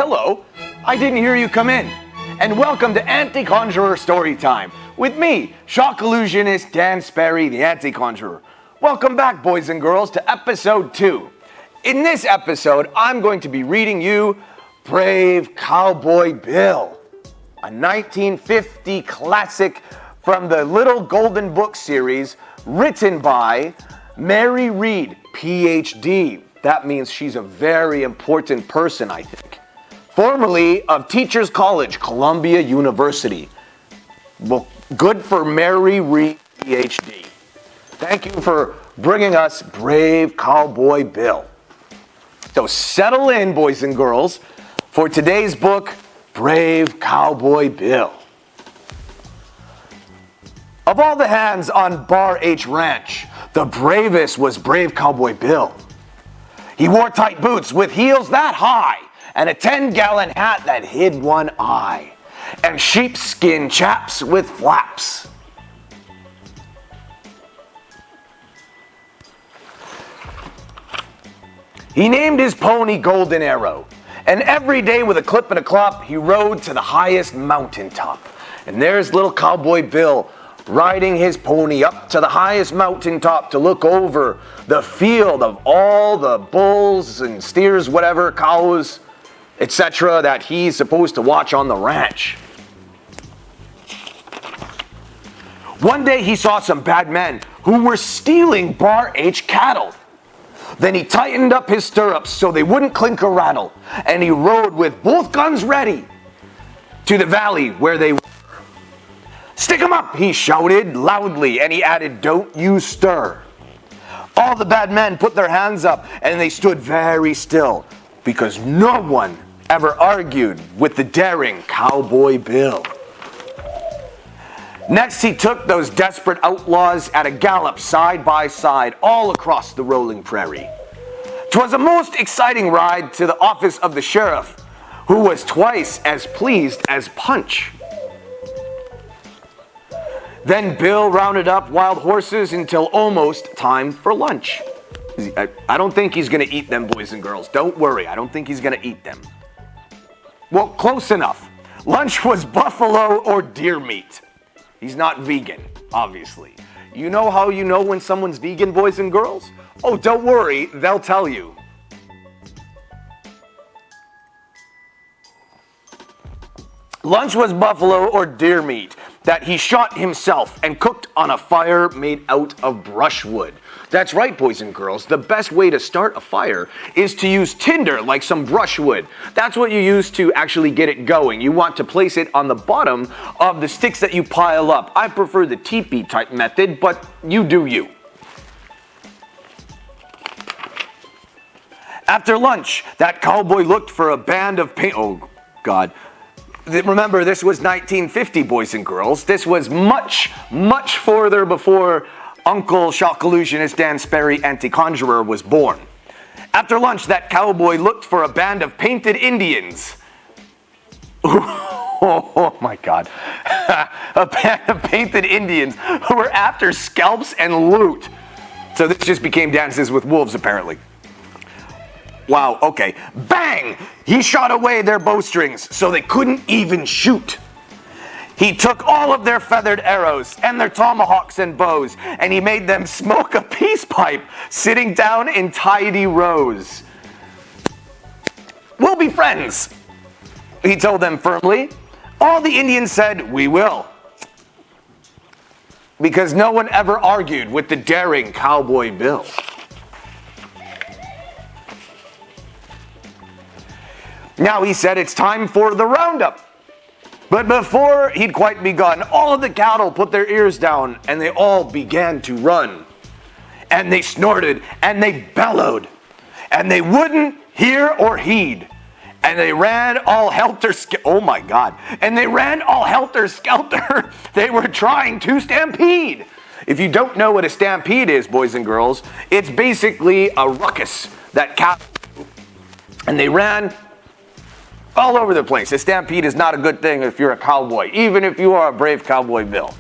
hello. I didn't hear you come in. And welcome to Anti-Conjuror Storytime with me, Shock Illusionist Dan Sperry, the Anti-Conjuror. Welcome back, boys and girls, to episode 2. In this episode, I'm going to be reading you Brave Cowboy Bill, a 1950 classic from the Little Golden Book series written by Mary Read, PhD. That means she's a very important person, I think. Formerly of Teachers College, Columbia University. Well, good for Mary Read, PhD. Thank you for bringing us Brave Cowboy Bill. So settle in, boys and girls, for today's book, Brave Cowboy Bill. Of all the hands on Bar H Ranch, the bravest was Brave Cowboy Bill. He wore tight boots with heels that high and a 10-gallon hat that hid one eye and sheepskin chaps with flaps. He named his pony Golden Arrow, and every day with a clip and a clop, he rode to the highest mountaintop. And there's little Cowboy Bill riding his pony up to the highest mountaintop to look over the field of all the bulls and steers, whatever, cows, etc. that he's supposed to watch on the ranch. One day he saw some bad men who were stealing Bar H cattle. Then he tightened up his stirrups so they wouldn't clink or rattle, and he rode with both guns ready to the valley where they were. "Stick 'em up," he shouted loudly, and he added, "Don't you stir." All the bad men put their hands up, and they stood very still, because no one ever argued with the daring Cowboy Bill. Next, he took those desperate outlaws at a gallop side by side all across the rolling prairie. 'Twas a most exciting ride to the office of the sheriff, who was twice as pleased as Punch. Then Bill rounded up wild horses until almost time for lunch. I don't think he's going to eat them, boys and girls. Don't worry, I don't think he's going to eat them. Well, close enough. Lunch was buffalo or deer meat. He's not vegan, obviously. You know how you know when someone's vegan, boys and girls? Oh, don't worry, they'll tell you. Lunch was buffalo or deer meat that he shot himself and cooked on a fire made out of brushwood. That's right, boys and girls. The best way to start a fire is to use tinder, like some brushwood. That's what you use to actually get it going. You want to place it on the bottom of the sticks that you pile up. I prefer the teepee type method, but you do you. After lunch, that cowboy looked for a band of Oh, God. Remember, this was 1950, boys and girls. This was much, much further before Uncle Shock Illusionist Dan Sperry, Anti-Conjuror, was born. After lunch, that cowboy looked for a band of painted Indians. Oh my God. A band of painted Indians who were after scalps and loot. So this just became Dances with Wolves, apparently. Wow, okay. Bang! He shot away their bowstrings so they couldn't even shoot. He took all of their feathered arrows and their tomahawks and bows, and he made them smoke a peace pipe sitting down in tidy rows. "We'll be friends," he told them firmly. All the Indians said, "We will," because no one ever argued with the daring Cowboy Bill. Now he said it's time for the roundup. But before he'd quite begun, all of the cattle put their ears down and they all began to run. And they snorted and they bellowed. And they wouldn't hear or heed. And they ran all helter-skelter. Oh my God. And they ran all helter-skelter. They were trying to stampede. If you don't know what a stampede is, boys and girls, it's basically a ruckus that cattle do. And they ran all over the place. A stampede is not a good thing if you're a cowboy, even if you are a brave Cowboy Bill.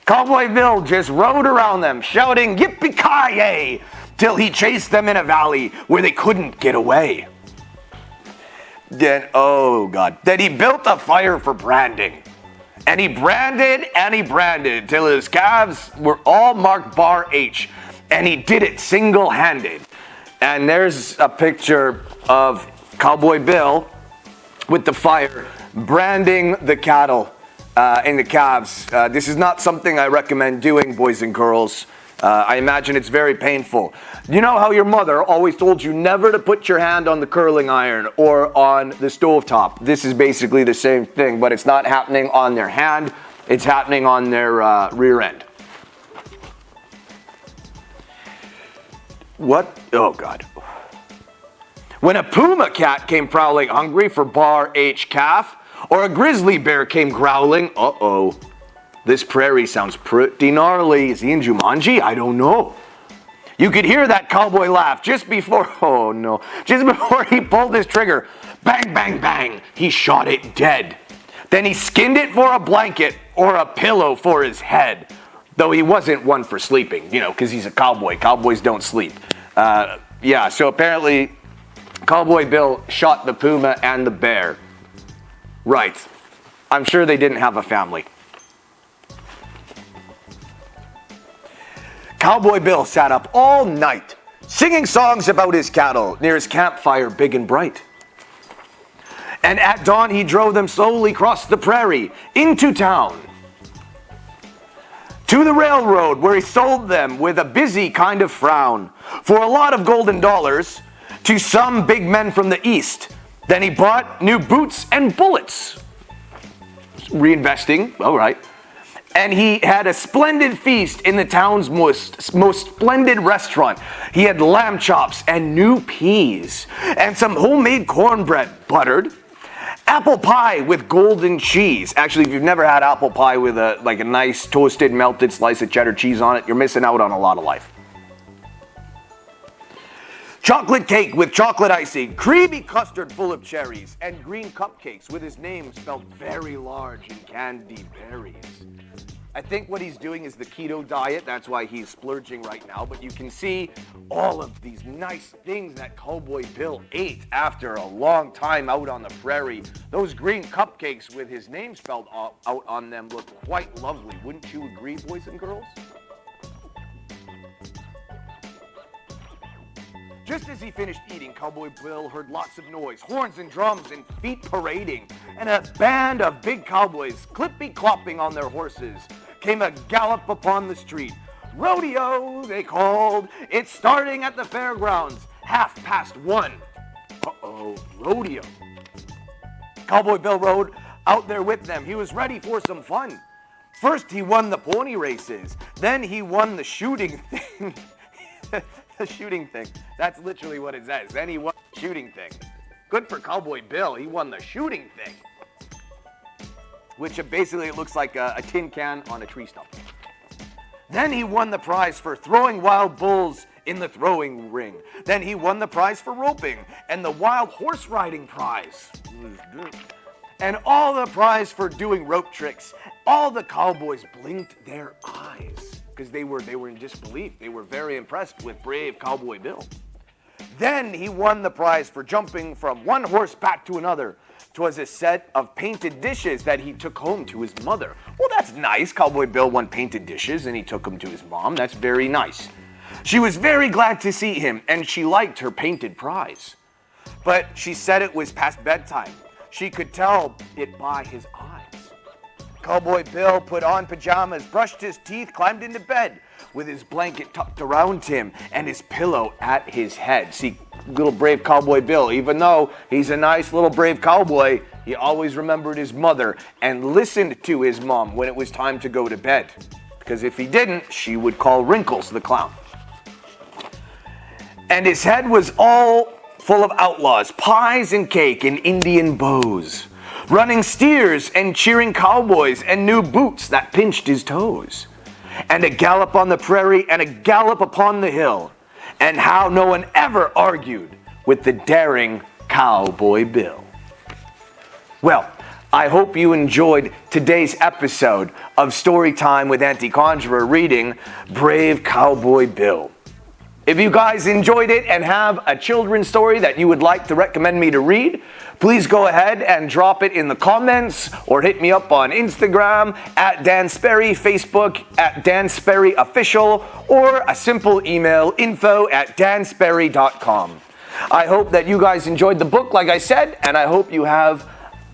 Cowboy Bill just rode around them, shouting yippee-ki-yay, till he chased them in a valley where they couldn't get away. Then he built a fire for branding. And he branded till his calves were all marked bar H. And he did it single-handed. And there's a picture of Cowboy Bill with the fire branding the cattle and the calves. This is not something I recommend doing, boys and girls. I imagine it's very painful. You know how your mother always told you never to put your hand on the curling iron or on the stovetop? This is basically the same thing, but it's not happening on their hand. It's happening on their rear end. What? Oh, God. When a puma cat came prowling hungry for bar H calf, or a grizzly bear came growling, this prairie sounds pretty gnarly. Is he in Jumanji? I don't know. You could hear that cowboy laugh just before he pulled his trigger. Bang, bang, bang. He shot it dead. Then he skinned it for a blanket or a pillow for his head. Though he wasn't one for sleeping, because he's a cowboy. Cowboys don't sleep. So apparently Cowboy Bill shot the puma and the bear. Right. I'm sure they didn't have a family. Cowboy Bill sat up all night, singing songs about his cattle near his campfire big and bright. And at dawn he drove them slowly across the prairie into town, to the railroad where he sold them with a busy kind of frown for a lot of golden dollars to some big men from the east. Then he bought new boots and bullets. Reinvesting, all right. And he had a splendid feast in the town's most splendid restaurant. He had lamb chops and new peas and some homemade cornbread buttered. Apple pie with golden cheese. Actually, if you've never had apple pie with a nice toasted melted slice of cheddar cheese on it, you're missing out on a lot of life. Chocolate cake with chocolate icing, creamy custard full of cherries, and green cupcakes with his name spelled very large in candy berries. I think what he's doing is the keto diet. That's why he's splurging right now. But you can see all of these nice things that Cowboy Bill ate after a long time out on the prairie. Those green cupcakes with his name spelled out on them look quite lovely. Wouldn't you agree, boys and girls? Just as he finished eating, Cowboy Bill heard lots of noise, horns and drums and feet parading, and a band of big cowboys, clippy-clopping on their horses, came a gallop upon the street. Rodeo, they called. It's starting at the fairgrounds, 1:30. Rodeo. Cowboy Bill rode out there with them. He was ready for some fun. First, he won the pony races. Then he won the shooting thing. The shooting thing. That's literally what it says. Then he won the shooting thing. Good for Cowboy Bill. He won the shooting thing. Which basically it looks like a tin can on a tree stump. Then he won the prize for throwing wild bulls in the throwing ring. Then he won the prize for roping and the wild horse riding prize. And all the prize for doing rope tricks. All the cowboys blinked their eyes because they were in disbelief. They were very impressed with brave Cowboy Bill. Then he won the prize for jumping from one horse back to another. 'Twas a set of painted dishes that he took home to his mother. Well, that's nice. Cowboy Bill won painted dishes and he took them to his mom. That's very nice. She was very glad to see him and she liked her painted prize. But she said it was past bedtime. She could tell it by his eyes. Cowboy Bill put on pajamas, brushed his teeth, climbed into bed with his blanket tucked around him and his pillow at his head. See, little brave Cowboy Bill, even though he's a nice little brave cowboy, he always remembered his mother and listened to his mom when it was time to go to bed. Because if he didn't, she would call Wrinkles the clown. And his head was all full of outlaws, pies and cake and Indian bows, running steers and cheering cowboys and new boots that pinched his toes, and a gallop on the prairie and a gallop upon the hill, and how no one ever argued with the daring Cowboy Bill. Well, I hope you enjoyed today's episode of Storytime with Anti-Conjuror reading Brave Cowboy Bill. If you guys enjoyed it and have a children's story that you would like to recommend me to read, please go ahead and drop it in the comments or hit me up on Instagram at Dan Sperry, Facebook at Dan Sperry Official, or a simple email info@dansperry.com. I hope that you guys enjoyed the book, like I said, and I hope you have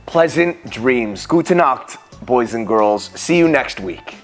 pleasant dreams. Gute Nacht, boys and girls. See you next week.